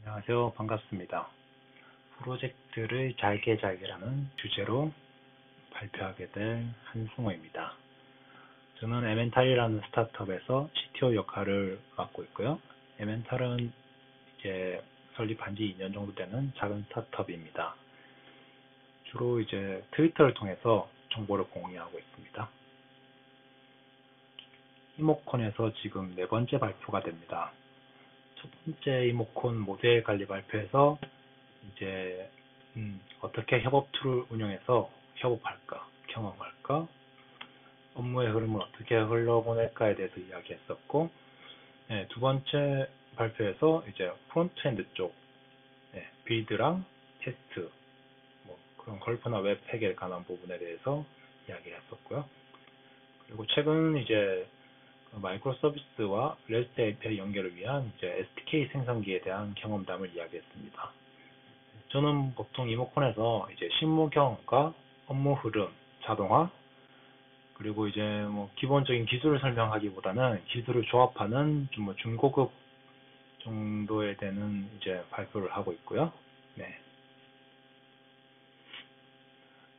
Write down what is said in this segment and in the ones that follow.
안녕하세요. 반갑습니다. 프로젝트를 잘게잘게라는 주제로 발표하게 될 한승호입니다. 저는 에멘탈이라는 스타트업에서 CTO 역할을 맡고 있고요. 에멘탈은 이제 설립한 지 2년 정도 되는 작은 스타트업입니다. 주로 이제 트위터를 통해서 정보를 공유하고 있습니다. 이모콘에서 지금 4번째 발표가 됩니다. 첫 번째 이모콘 모델 관리 발표에서 이제 어떻게 협업 툴을 운영해서 협업할까, 경험할까, 업무의 흐름을 어떻게 흘러보낼까에 대해서 이야기했었고, 두 번째 발표에서 이제 프론트엔드 쪽, 빌드랑 테스트, 뭐 그런 걸프나 웹팩에 관한 부분에 대해서 이야기를 했었고요. 그리고 최근 이제 마이크로 서비스와 REST API 연결을 위한 이제 SDK 생성기에 대한 경험담을 이야기했습니다. 저는 보통 이모콘에서 이제 실무 경험과 업무 흐름, 자동화, 그리고 이제 뭐 기본적인 기술을 설명하기보다는 기술을 조합하는 좀 뭐 중고급 정도에 되는 이제 발표를 하고 있고요. 네.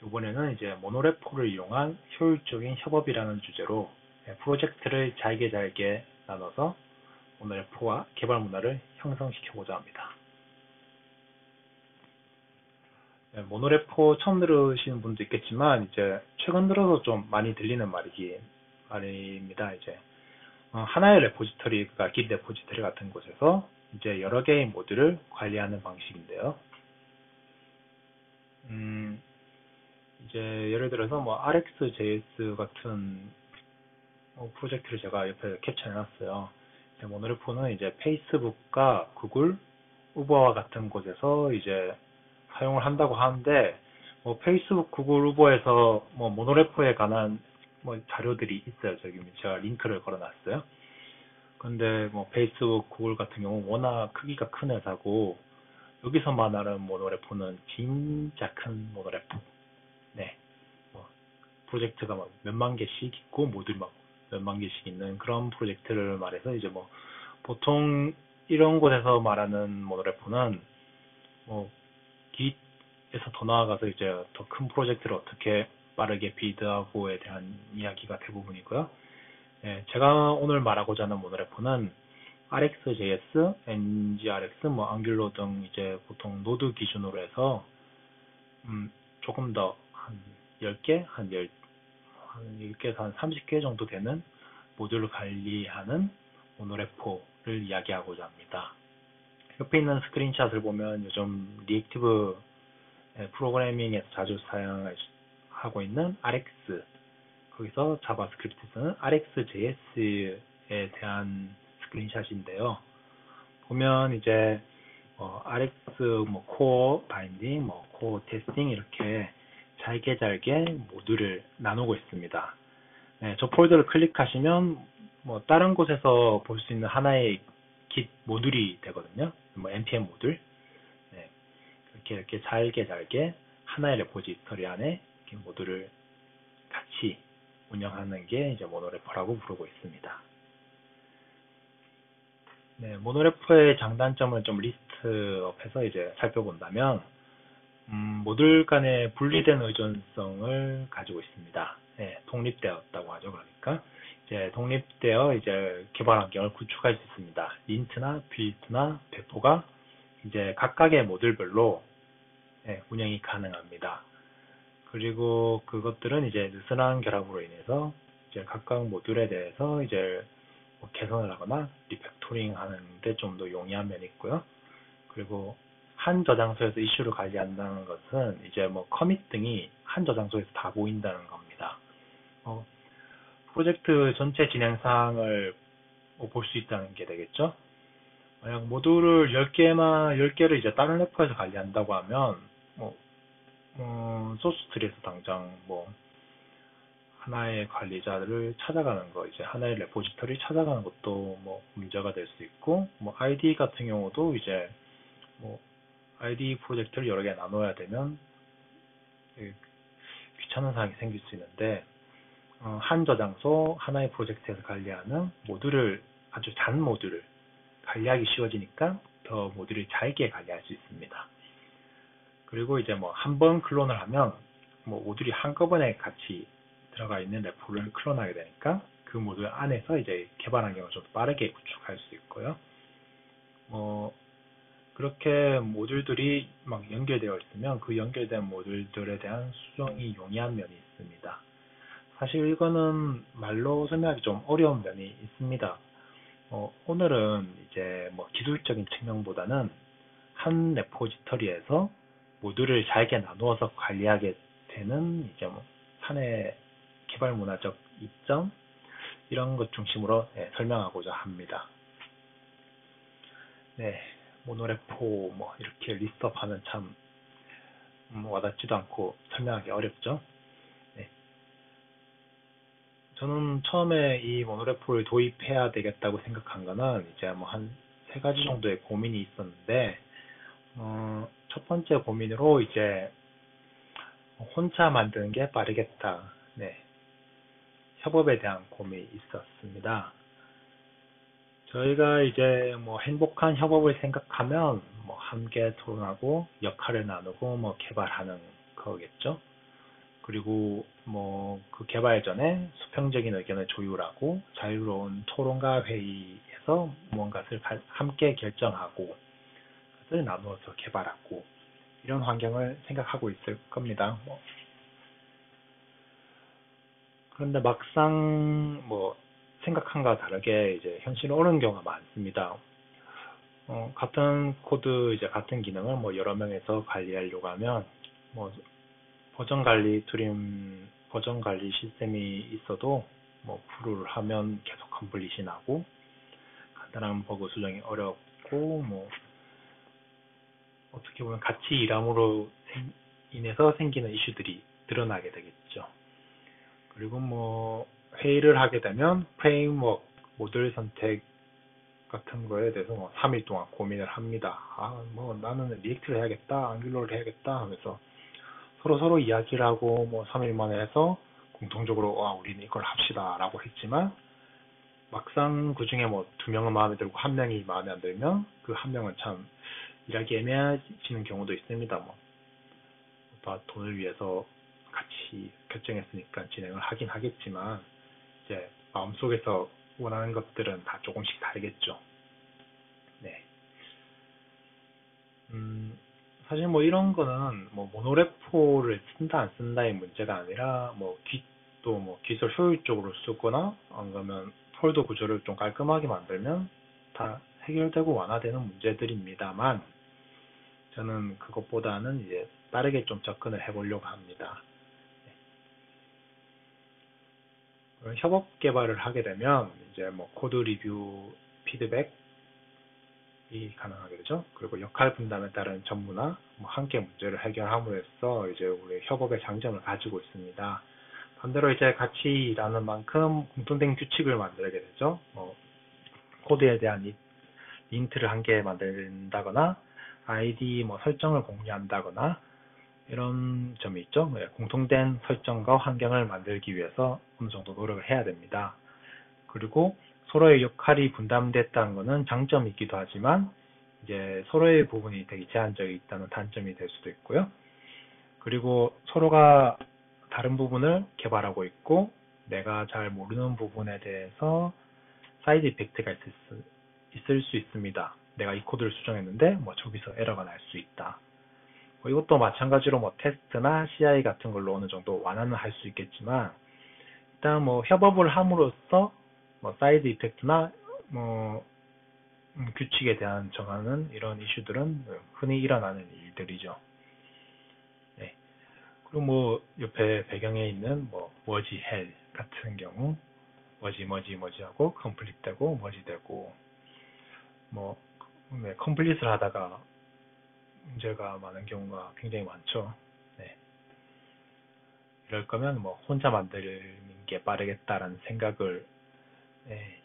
이번에는 이제 모노레포를 이용한 효율적인 협업이라는 주제로 프로젝트를 잘게 나눠서 모노레포와 개발 문화를 형성시켜보자 합니다. 모노레포 처음 들으시는 분도 있겠지만 이제 최근 들어서 좀 많이 들리는 말입니다. 이제 하나의 레포지터리가 깃 레포지터리 같은 곳에서 이제 여러 개의 모듈을 관리하는 방식인데요. 이제 예를 들어서 뭐 RxJS 같은 프로젝트를 제가 옆에 캡처해놨어요. 모노레포는 이제 페이스북과 구글, 우버와 같은 곳에서 이제 사용을 한다고 하는데, 뭐 페이스북, 구글, 우버에서 뭐 모노레포에 관한 뭐 자료들이 있어요. 저기 제가 링크를 걸어놨어요. 근데 뭐 페이스북, 구글 같은 경우 워낙 크기가 큰 회사고 여기서 말하는 모노레포는 진짜 큰 모노레포. 네, 뭐 프로젝트가 막 몇만 개씩 있고 모듈 막 몇만 개씩 있는 그런 프로젝트를 말해서 이제 뭐 보통 이런 곳에서 말하는 모노레포는 뭐 깃에서 더 나아가서 이제 더 큰 프로젝트를 어떻게 빠르게 빌드하고에 대한 이야기가 대부분이고요. 제가 오늘 말하고자 하는 모노레포는 RxJS, NGRX, 뭐 앙귤러 등 이제 보통 노드 기준으로 해서 조금 더 한 10개, 한 10개에서 한 30개 정도 되는 모듈을 관리하는 모노레포를 이야기하고자 합니다. 옆에 있는 스크린샷을 보면 요즘 리액티브 프로그래밍에서 자주 사용하고 있는 RX, 거기서 자바스크립트 쓰는 RxJS에 대한 스크린샷인데요. 보면 이제 RX 뭐 코어 바인딩, 뭐 코어 테스팅 이렇게 잘게 모듈을 나누고 있습니다. 저 폴더를 클릭하시면 뭐 다른 곳에서 볼 수 있는 하나의 깃 모듈이 되거든요. 뭐 npm 모듈. 이렇게 잘게 하나의 레포지터리 안에 이렇게 모듈을 같이 운영하는 게 이제 모노레포라고 부르고 있습니다. 모노레포의 장단점을 좀 리스트업해서 이제 살펴본다면, 모듈 간의 분리된 의존성을 가지고 있습니다. 독립되었다고 하죠. 그러니까 이제 독립되어 이제 개발 환경을 구축할 수 있습니다. 린트나 빌트나 배포가 이제 각각의 모듈별로 운영이 가능합니다. 그리고 그것들은 이제 느슨한 결합으로 인해서 이제 각각 모듈에 대해서 이제 뭐 개선을 하거나 리팩토링 하는데 좀 더 용이한 면이 있고요. 그리고 한 저장소에서 이슈를 관리한다는 것은 이제 뭐 커밋 등이 한 저장소에서 다 보인다는 겁니다. 프로젝트 전체 진행 사항을 볼 수 있다는 게 되겠죠. 만약 모듈을 10개를 이제 다른 레퍼에서 관리한다고 하면, 소스 트리에서 당장 뭐, 하나의 관리자를 찾아가는 거, 이제 하나의 레포지터리 찾아가는 것도 뭐 문제가 될 수 있고, 뭐 ID 같은 경우도 이제 뭐 ID 프로젝트를 여러 개 나눠야 되면 귀찮은 사항이 생길 수 있는데, 한 저장소 하나의 프로젝트에서 관리하는 모듈을 아주 잔 모듈을 관리하기 쉬워지니까 더 모듈이 잘게 관리할 수 있습니다. 그리고 이제 뭐 한 번 클론을 하면 뭐 모듈이 한꺼번에 같이 들어가 있는 레포를 클론하게 되니까 그 모듈 안에서 이제 개발 환경을 좀 빠르게 구축할 수 있고요. 그렇게 모듈들이 막 연결되어 있으면 그 연결된 모듈들에 대한 수정이 용이한 면이 있습니다. 사실 이거는 말로 설명하기 좀 어려운 면이 있습니다. 오늘은 이제 뭐 기술적인 측면보다는 한 레포지터리에서 모듈을 잘게 나누어서 관리하게 되는 이제 뭐 사내 개발 문화적 이점 이런 것 중심으로 설명하고자 합니다. 네, 모노레포 뭐 이렇게 리스트업하면 참 와닿지도 않고 설명하기 어렵죠. 네. 저는 처음에 이 모노레포를 도입해야 되겠다고 생각한 거는 이제 뭐 한 세 가지 정도의 고민이 있었는데 첫 번째 고민으로 이제 혼자 만드는 게 빠르겠다. 네. 협업에 대한 고민이 있었습니다. 저희가 이제 뭐 행복한 협업을 생각하면 뭐 함께 토론하고 역할을 나누고 뭐 개발하는 거겠죠. 그리고 뭐 그 개발 전에 수평적인 의견을 조율하고 자유로운 토론과 회의에서 무언가를 함께 결정하고 그것을 나누어서 개발하고 이런 환경을 생각하고 있을 겁니다. 그런데 막상 뭐 생각한 것과 다르게 이제 현실은 오는 경우가 많습니다. 같은 코드 이제 같은 기능을 뭐 여러 명에서 관리하려고 하면 뭐 버전 관리 시스템이 있어도 뭐 프로를 하면 계속 컴플리시 나고 간단한 버그 수정이 어렵고 뭐 어떻게 보면 같이 일함으로 인해서 생기는 이슈들이 드러나게 되겠죠. 그리고 뭐 회의를 하게 되면 프레임워크 모듈 선택 같은 거에 대해서 뭐 3일 동안 고민을 합니다. 뭐 나는 리액트를 해야겠다, 앙귤러를 해야겠다 하면서 서로 이야기를 하고 뭐 3일 만에 해서 공통적으로 우리는 이걸 합시다 라고 했지만 막상 그 중에 뭐 2명은 마음에 들고 1명이 마음에 안 들면 그 1명은 참 일하기 애매해지는 경우도 있습니다. 뭐 돈을 위해서 같이 결정했으니까 진행을 하긴 하겠지만 이제 마음속에서 원하는 것들은 다 조금씩 다르겠죠. 네. 사실 뭐 이런 거는 뭐 모노레포를 쓴다 안 쓴다의 문제가 아니라 또 뭐 기술 효율적으로 쓰거나 안 그러면 폴더 구조를 좀 깔끔하게 만들면 다 해결되고 완화되는 문제들입니다만 저는 그것보다는 이제 빠르게 좀 접근을 해보려고 합니다. 협업 개발을 하게 되면 이제 뭐 코드 리뷰 피드백이 가능하게 되죠. 그리고 역할 분담에 따른 전무나 뭐 함께 문제를 해결함으로써 이제 우리 협업의 장점을 가지고 있습니다. 반대로 이제 같이 일하는 만큼 공통된 규칙을 만들게 되죠. 코드에 대한 린트를 한 개 만든다거나 아이디 뭐 설정을 공유한다거나 이런 점이 있죠. 공통된 설정과 환경을 만들기 위해서 어느 정도 노력을 해야 됩니다. 그리고 서로의 역할이 분담됐다는 것은 장점이기도 하지만 이제 서로의 부분이 되게 제한적이 있다는 단점이 될 수도 있고요. 그리고 서로가 다른 부분을 개발하고 있고 내가 잘 모르는 부분에 대해서 사이드 이펙트가 있을 수 있습니다. 내가 이 코드를 수정했는데 뭐 저기서 에러가 날 수 있다. 이것도 마찬가지로 뭐 테스트나 CI 같은 걸로 어느 정도 완화는 할 수 있겠지만 일단 뭐 협업을 함으로써 뭐 사이드 이펙트나 뭐 규칙에 대한 정하는 이런 이슈들은 흔히 일어나는 일들이죠. 네. 그리고 뭐 옆에 배경에 있는 뭐 머지 헬 같은 경우 머지 하고 컴플릿 되고 머지 되고 뭐 컴플릿을 하다가 문제가 많은 경우가 굉장히 많죠. 네. 이럴 거면 뭐 혼자 만드는 게 빠르겠다라는 생각을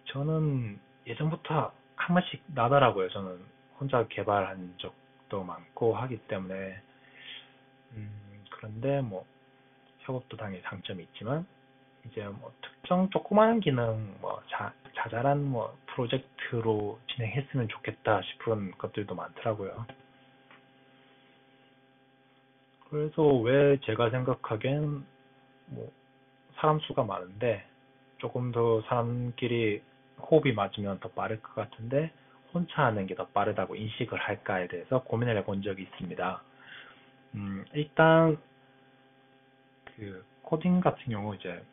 저는 예전부터 한 번씩 나더라고요. 저는 혼자 개발한 적도 많고 하기 때문에 그런데 뭐 협업도 당연히 장점이 있지만 이제 뭐 특정 조그마한 기능, 뭐 자잘한 뭐 프로젝트로 진행했으면 좋겠다 싶은 것들도 많더라고요. 그래서 왜 제가 생각하기엔 뭐 사람 수가 많은데 조금 더 사람끼리 호흡이 맞으면 더 빠를 것 같은데 혼자 하는 게 더 빠르다고 인식을 할까에 대해서 고민을 해본 적이 있습니다. 일단 그 코딩 같은 경우 이제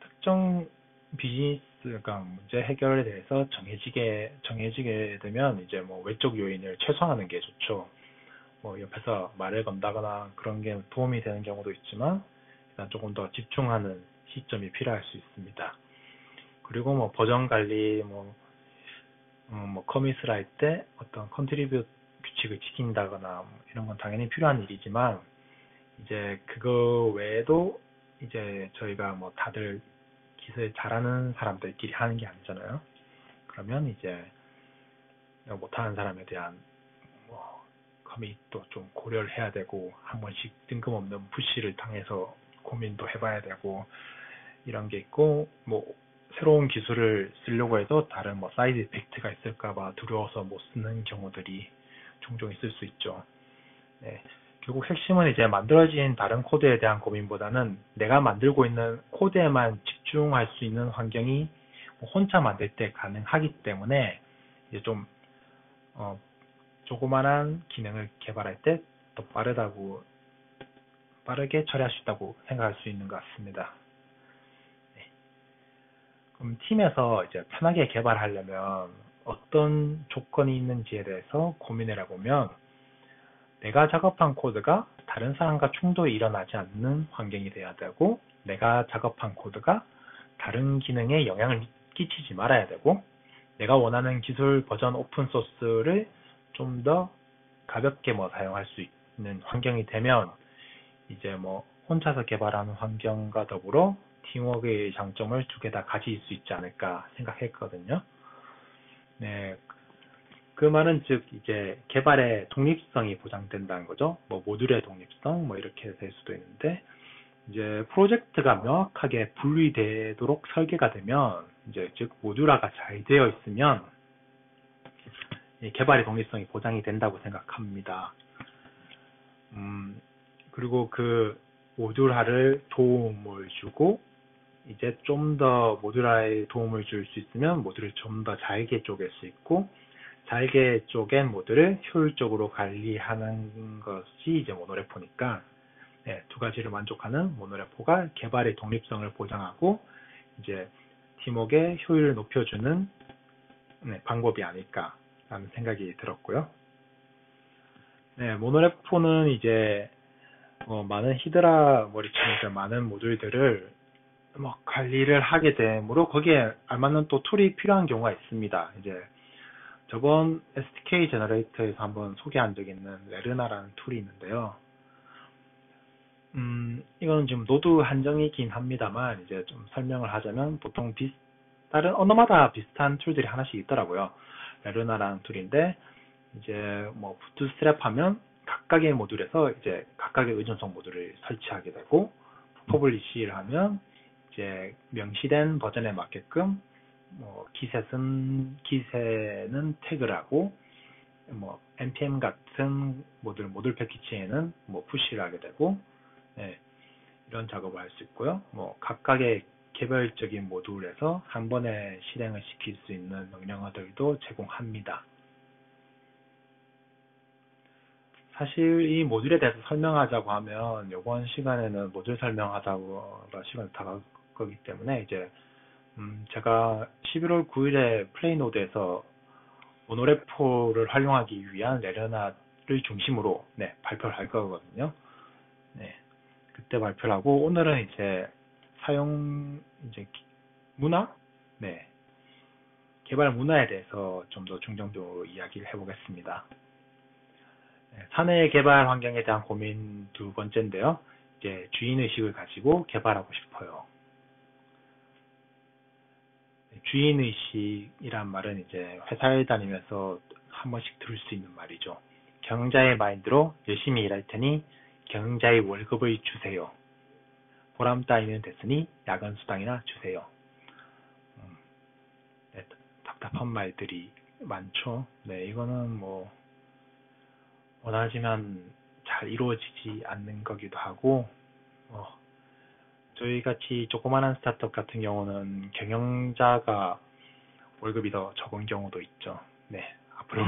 특정 비즈니스가 문제 해결에 대해서 정해지게 되면 이제 뭐 외적 요인을 최소화하는 게 좋죠. 뭐 옆에서 말을 건다거나 그런 게 도움이 되는 경우도 있지만 일단 조금 더 집중하는 시점이 필요할 수 있습니다. 그리고 뭐 버전 관리, 뭐 커밋을 할 때 어떤 컨트리뷰 규칙을 지킨다거나 뭐 이런 건 당연히 필요한 일이지만 이제 그거 외에도 이제 저희가 뭐 다들 기술 잘하는 사람들끼리 하는 게 아니잖아요. 그러면 이제 못하는 사람에 대한 뭐 커밋도 좀 고려를 해야 되고 한 번씩 뜬금없는 푸시를 당해서 고민도 해봐야 되고 이런 게 있고 뭐 새로운 기술을 쓰려고 해도 다른 뭐 사이드 이펙트가 있을까봐 두려워서 못 쓰는 경우들이 종종 있을 수 있죠. 네. 결국 핵심은 이제 만들어진 다른 코드에 대한 고민보다는 내가 만들고 있는 코드에만 집중할 수 있는 환경이 뭐 혼자 만들 때 가능하기 때문에 이제 좀 조그만한 기능을 개발할 때 더 빠르게 처리할 수 있다고 생각할 수 있는 것 같습니다. 네. 그럼 팀에서 이제 편하게 개발하려면 어떤 조건이 있는지에 대해서 고민을 해보면 내가 작업한 코드가 다른 사람과 충돌이 일어나지 않는 환경이 돼야 되고 내가 작업한 코드가 다른 기능에 영향을 끼치지 말아야 되고 내가 원하는 기술 버전 오픈 소스를 좀 더 가볍게 뭐 사용할 수 있는 환경이 되면 이제 뭐 혼자서 개발하는 환경과 더불어 팀워크의 장점을 두 개 다 가질 수 있지 않을까 생각했거든요. 네, 그 말은 즉 이제 개발의 독립성이 보장된다는 거죠. 뭐 모듈의 독립성 뭐 이렇게 될 수도 있는데 이제 프로젝트가 명확하게 분리되도록 설계가 되면 이제 즉 모듈화가 잘 되어 있으면 개발의 독립성이 보장이 된다고 생각합니다. 그리고 그 모듈화를 도움을 주고 이제 좀 더 모듈화에 도움을 줄 수 있으면 모듈을 좀 더 잘게 쪼갤 수 있고 잘게 쪼갠 모듈을 효율적으로 관리하는 것이 이제 모노레포니까 네, 두 가지를 만족하는 모노레포가 개발의 독립성을 보장하고 이제 팀워크의 효율을 높여주는 방법이 아닐까라는 생각이 들었고요. 네, 모노레포는 이제 많은 히드라 머리처럼 많은 모듈들을 관리를 하게 되므로 거기에 알맞는 또 툴이 필요한 경우가 있습니다. 이제 저번 SDK 제너레이터에서 한번 소개한 적이 있는 레르나라는 툴이 있는데요. 이건 지금 노드 한정이긴 합니다만 이제 좀 설명을 하자면 보통 다른 언어마다 비슷한 툴들이 하나씩 있더라고요. 레르나라는 툴인데 이제 뭐 부트스트랩하면 각각의 모듈에서 이제 각각의 의존성 모듈을 설치하게 되고 퍼블리시를 하면 이제 명시된 버전에 맞게끔 뭐 기세는 태그를 하고 뭐 npm 같은 모듈 패키지에는 뭐 푸시를 하게 되고 이런 작업을 할 수 있고요. 뭐 각각의 개별적인 모듈에서 한 번에 실행을 시킬 수 있는 명령어들도 제공합니다. 사실 이 모듈에 대해서 설명하자고 하면 이번 시간에는 모듈 설명하자고 시간이 다 갈 거기 때문에 이제 제가 11월 9일에 플레이노드에서 모노레포를 활용하기 위한 레르나를 중심으로 발표를 할 거거든요. 네, 그때 발표를 하고 오늘은 이제 사용 이제 문화, 개발 문화에 대해서 좀 더 중점적으로 이야기를 해보겠습니다. 사내 개발 환경에 대한 고민 두 번째인데요. 이제 주인의식을 가지고 개발하고 싶어요. 주인의식이란 말은 이제 회사에 다니면서 한 번씩 들을 수 있는 말이죠. 경영자의 마인드로 열심히 일할 테니 경영자의 월급을 주세요. 보람 따위는 됐으니 야근 수당이나 주세요. 네, 답답한 말들이 많죠. 네, 이거는 뭐 원하지만 잘 이루어지지 않는 거기도 하고, 저희 같이 조그마한 스타트업 같은 경우는 경영자가 월급이 더 적은 경우도 있죠. 네, 앞으로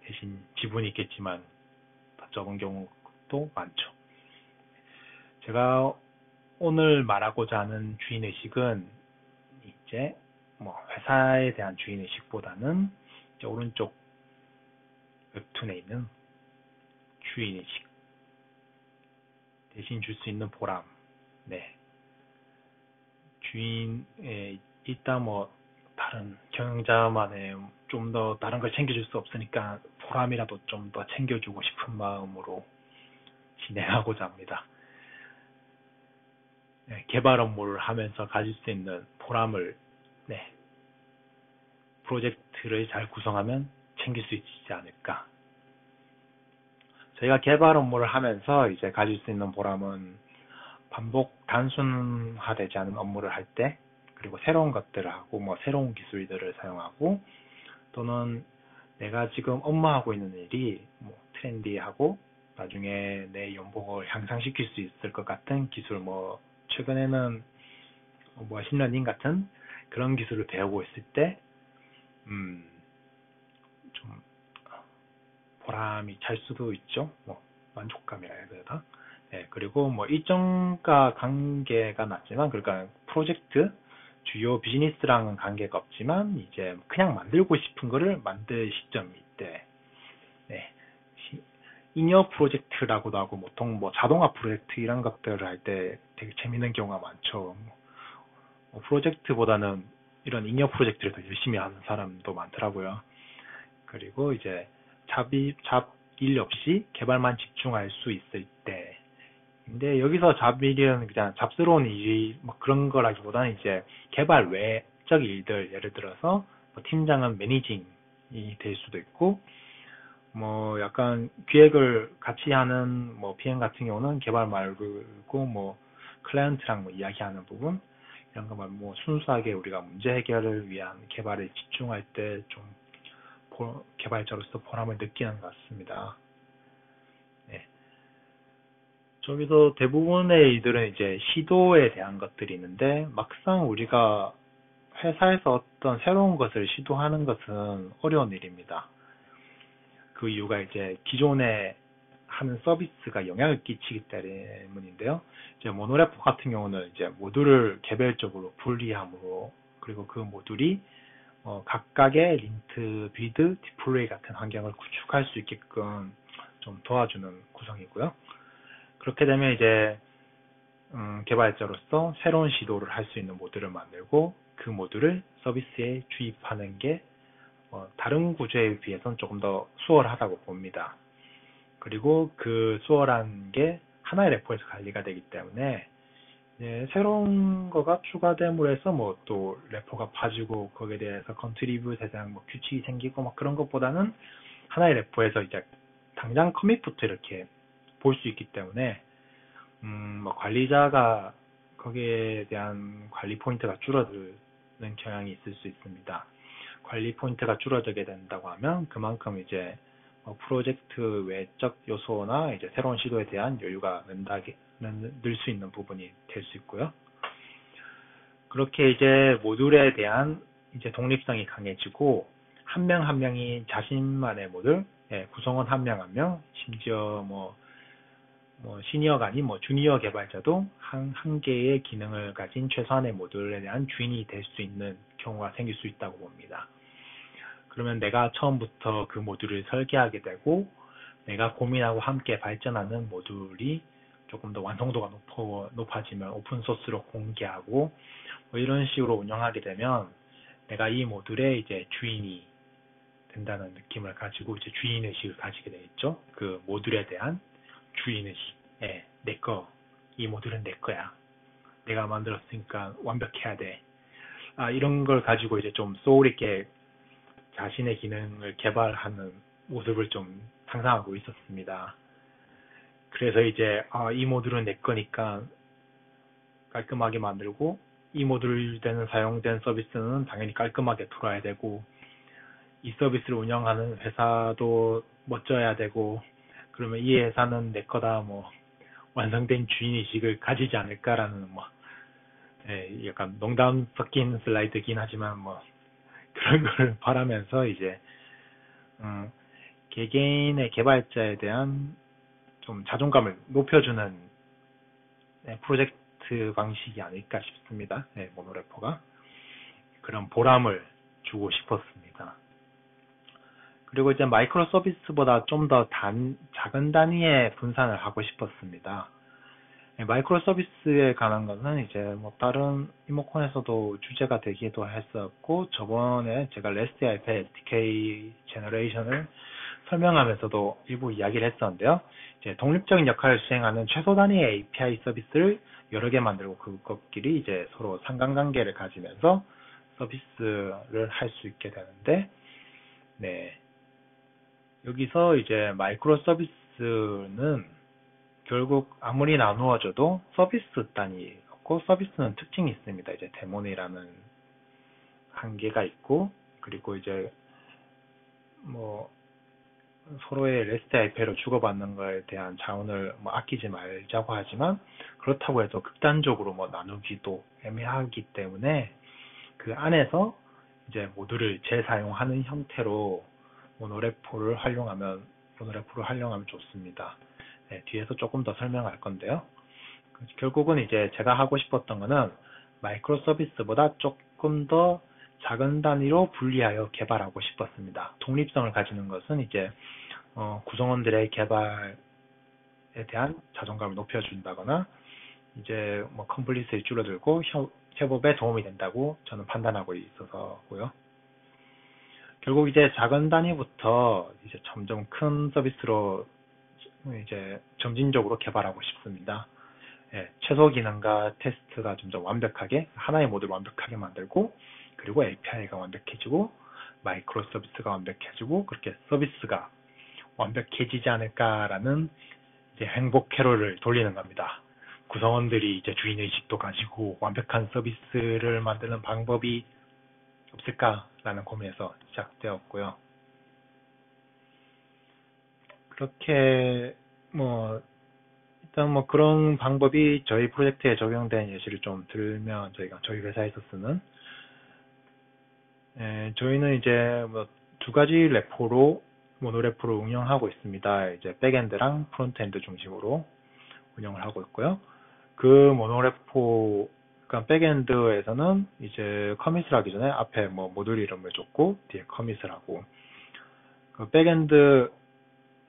대신 지분이 있겠지만 더 적은 경우도 많죠. 제가 오늘 말하고자 하는 주인의식은 이제 뭐 회사에 대한 주인의식보다는 이제 오른쪽 웹툰에 있는 주인의식 대신 줄 수 있는 보람. 네. 주인에 있다 뭐 다른 경영자만의 좀 더 다른 걸 챙겨줄 수 없으니까 보람이라도 좀 더 챙겨주고 싶은 마음으로 진행하고자 합니다. 네, 개발 업무를 하면서 가질 수 있는 보람을, 네, 프로젝트를 잘 구성하면 챙길 수 있지 않을까. 저희가 개발 업무를 하면서 이제 가질 수 있는 보람은 반복 단순화되지 않은 업무를 할 때, 그리고 새로운 것들을 하고 뭐 새로운 기술들을 사용하고, 또는 내가 지금 업무하고 있는 일이 뭐 트렌디하고 나중에 내 연봉을 향상시킬 수 있을 것 같은 기술, 뭐 최근에는 뭐 머신러닝 같은 그런 기술을 배우고 있을 때, 좀 보람이 찰 수도 있죠. 뭐 만족감이라 해야 되나? 네, 그리고 뭐 일정과 관계가 낮지만, 그러니까 프로젝트 주요 비즈니스랑은 관계가 없지만 이제 그냥 만들고 싶은 거를 만들 시점일 때, 네, 잉여 프로젝트라고도 하고 보통 뭐 자동화 프로젝트 이런 것들을 할 때 되게 재밌는 경우가 많죠. 뭐 프로젝트보다는 이런 잉여 프로젝트를 더 열심히 하는 사람도 많더라고요. 그리고 이제 잡일 없이 개발만 집중할 수 있을 때. 근데 여기서 잡일은 그냥 잡스러운 일이 뭐 그런 거라기보다는 이제 개발 외적 일들, 예를 들어서 뭐 팀장은 매니징이 될 수도 있고, 뭐 약간 기획을 같이 하는 뭐 PM 같은 경우는 개발 말고 뭐 클라이언트랑 뭐 이야기하는 부분, 이런 거만 뭐 순수하게 우리가 문제 해결을 위한 개발에 집중할 때 좀 개발자로서 보람을 느끼는 것 같습니다. 네. 저기서 대부분의 일들은 이제 시도에 대한 것들이 있는데, 막상 우리가 회사에서 어떤 새로운 것을 시도하는 것은 어려운 일입니다. 그 이유가 이제 기존에 하는 서비스가 영향을 끼치기 때문인데요. 이제 모노레포 같은 경우는 이제 모듈을 개별적으로 분리함으로, 그리고 그 모듈이 각각의 린트, 빌드, 디플레이 같은 환경을 구축할 수 있게끔 좀 도와주는 구성이고요. 그렇게 되면 이제 개발자로서 새로운 시도를 할 수 있는 모듈을 만들고 그 모듈을 서비스에 주입하는 게 다른 구조에 비해서는 조금 더 수월하다고 봅니다. 그리고 그 수월한 게 하나의 레포에서 관리가 되기 때문에 새로운 거가 추가됨으로 해서 뭐 또 레포가 빠지고 거기에 대해서 컨트리뷰트에 대한 뭐 규칙이 생기고 막 그런 것보다는 하나의 레포에서 이제 당장 커밋부터 이렇게 볼 수 있기 때문에 뭐 관리자가 거기에 대한 관리 포인트가 줄어드는 경향이 있을 수 있습니다. 관리 포인트가 줄어들게 된다고 하면 그만큼 이제 프로젝트 외적 요소나 이제 새로운 시도에 대한 여유가 늘 수 있는 부분이 될 수 있고요. 그렇게 이제 모듈에 대한 이제 독립성이 강해지고 한 명 한 명이 자신만의 모듈, 구성원 한 명 한 명, 심지어 뭐 시니어가 아닌 뭐 주니어 개발자도 한 개의 기능을 가진 최소한의 모듈에 대한 주인이 될 수 있는 경우가 생길 수 있다고 봅니다. 그러면 내가 처음부터 그 모듈을 설계하게 되고 내가 고민하고 함께 발전하는 모듈이 조금 더 완성도가 높아지면 오픈소스로 공개하고 뭐 이런 식으로 운영하게 되면 내가 이 모듈의 이제 주인이 된다는 느낌을 가지고 이제 주인의식을 가지게 되겠죠. 그 모듈에 대한 주인의식. 내 거. 이 모듈은 내 거야. 내가 만들었으니까 완벽해야 돼. 이런 걸 가지고 이제 좀 소울 있게 자신의 기능을 개발하는 모습을 좀 상상하고 있었습니다. 그래서 이제 이 모듈은 내 거니까 깔끔하게 만들고, 이 모듈에는 사용된 서비스는 당연히 깔끔하게 돌아야 되고, 이 서비스를 운영하는 회사도 멋져야 되고, 그러면 이 회사는 내 거다, 뭐, 완성된 주인의식을 가지지 않을까라는, 뭐, 예, 약간 농담 섞인 슬라이드긴 하지만, 뭐, 그런 걸 바라면서 이제, 개개인의 개발자에 대한 좀 자존감을 높여주는 프로젝트 방식이 아닐까 싶습니다. 네, 모노레포가. 그런 보람을 주고 싶었습니다. 그리고 이제 마이크로 서비스보다 좀 더 작은 단위의 분산을 하고 싶었습니다. 마이크로 서비스에 관한 것은 이제 뭐 다른 이모콘에서도 주제가 되기도 했었고, 저번에 제가 REST API SDK 제너레이션을 설명하면서도 일부 이야기를 했었는데요. 이제 독립적인 역할을 수행하는 최소 단위의 API 서비스를 여러 개 만들고 그것끼리 이제 서로 상관관계를 가지면서 서비스를 할 수 있게 되는데, 네. 여기서 이제 마이크로 서비스는 결국 아무리 나누어져도 서비스 단위였고, 서비스는 특징이 있습니다. 이제 데모니라는 한계가 있고, 그리고 이제 뭐 서로의 REST API로 주고받는 거에 대한 자원을 뭐 아끼지 말자고 하지만, 그렇다고 해서 극단적으로 뭐 나누기도 애매하기 때문에 그 안에서 이제 모듈을 재사용하는 형태로 모노레포를 활용하면 좋습니다. 네, 뒤에서 조금 더 설명할 건데요. 결국은 이제 제가 하고 싶었던 거는 마이크로 서비스보다 조금 더 작은 단위로 분리하여 개발하고 싶었습니다. 독립성을 가지는 것은 이제 구성원들의 개발에 대한 자존감을 높여준다거나 이제 뭐 컴플리스를 줄어들고 협업에 도움이 된다고 저는 판단하고 있어서고요. 결국 이제 작은 단위부터 이제 점점 큰 서비스로 이제 점진적으로 개발하고 싶습니다. 예, 최소 기능과 테스트가 점점 완벽하게, 하나의 모듈 완벽하게 만들고, 그리고 API가 완벽해지고, 마이크로 서비스가 완벽해지고, 그렇게 서비스가 완벽해지지 않을까라는 이제 행복 캐롤을 돌리는 겁니다. 구성원들이 이제 주인의식도 가지고 완벽한 서비스를 만드는 방법이 없을까라는 고민에서 시작되었고요. 그렇게 뭐 일단 뭐 그런 방법이 저희 프로젝트에 적용된 예시를 좀 들면, 저희 회사에서 쓰는 저희는 이제 뭐 두 가지 레포로 모노레포를 운영하고 있습니다. 이제 백엔드랑 프론트엔드 중심으로 운영을 하고 있고요. 그 모노레포, 그러니까 백엔드에서는 이제 커밋을 하기 전에 앞에 뭐 모듈 이름을 줬고 뒤에 커밋을 하고, 그 백엔드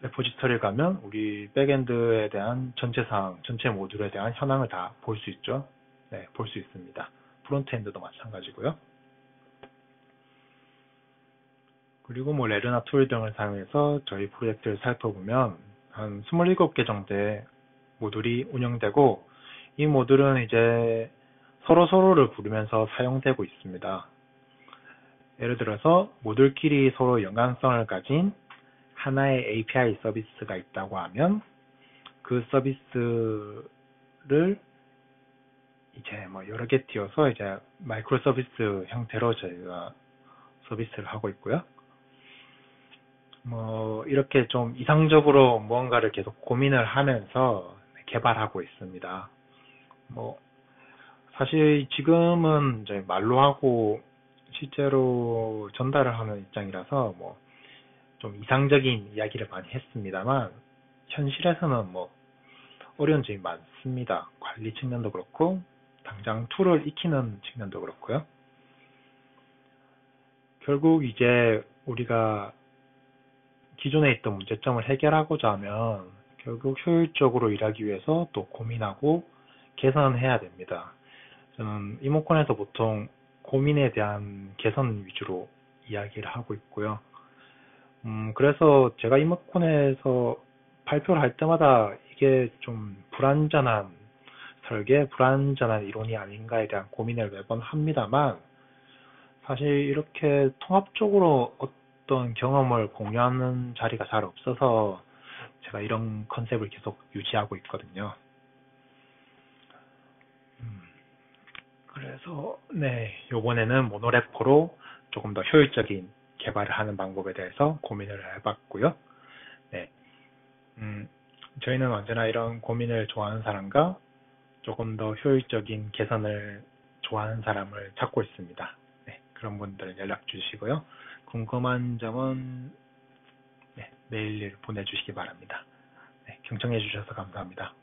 레포지터리를 가면 우리 백엔드에 대한 전체 사항, 전체 모듈에 대한 현황을 다 볼 수 있죠. 네, 볼 수 있습니다. 프론트엔드도 마찬가지고요. 그리고 뭐 레르나 툴 등을 사용해서 저희 프로젝트를 살펴보면 한 27개 정도의 모듈이 운영되고, 이 모듈은 이제 서로를 부르면서 사용되고 있습니다. 예를 들어서 모듈끼리 서로 연관성을 가진 하나의 API 서비스가 있다고 하면, 그 서비스를 이제 뭐 여러 개 띄워서 이제 마이크로 서비스 형태로 저희가 서비스를 하고 있고요. 뭐 이렇게 좀 이상적으로 무언가를 계속 고민을 하면서 개발하고 있습니다. 뭐 사실 지금은 이제 말로 하고 실제로 전달을 하는 입장이라서 뭐 좀 이상적인 이야기를 많이 했습니다만, 현실에서는 뭐 어려운 점이 많습니다. 관리 측면도 그렇고 당장 툴을 익히는 측면도 그렇고요. 결국 이제 우리가 기존에 있던 문제점을 해결하고자 하면 결국 효율적으로 일하기 위해서 또 고민하고 개선해야 됩니다. 저는 이모콘에서 보통 고민에 대한 개선 위주로 이야기를 하고 있고요. 그래서 제가 이모콘에서 발표를 할 때마다 이게 좀 불완전한 설계, 불완전한 이론이 아닌가에 대한 고민을 매번 합니다만, 사실 이렇게 통합적으로 어떤 경험을 공유하는 자리가 잘 없어서 제가 이런 컨셉을 계속 유지하고 있거든요. 그래서 네, 요번에는 모노레포로 조금 더 효율적인 개발을 하는 방법에 대해서 고민을 해봤고요. 네, 음, 저희는 언제나 이런 고민을 좋아하는 사람과 조금 더 효율적인 개선을 좋아하는 사람을 찾고 있습니다. 네, 그런 분들 연락 주시고요. 궁금한 점은 네, 메일 보내주시기 바랍니다. 네, 경청해 주셔서 감사합니다.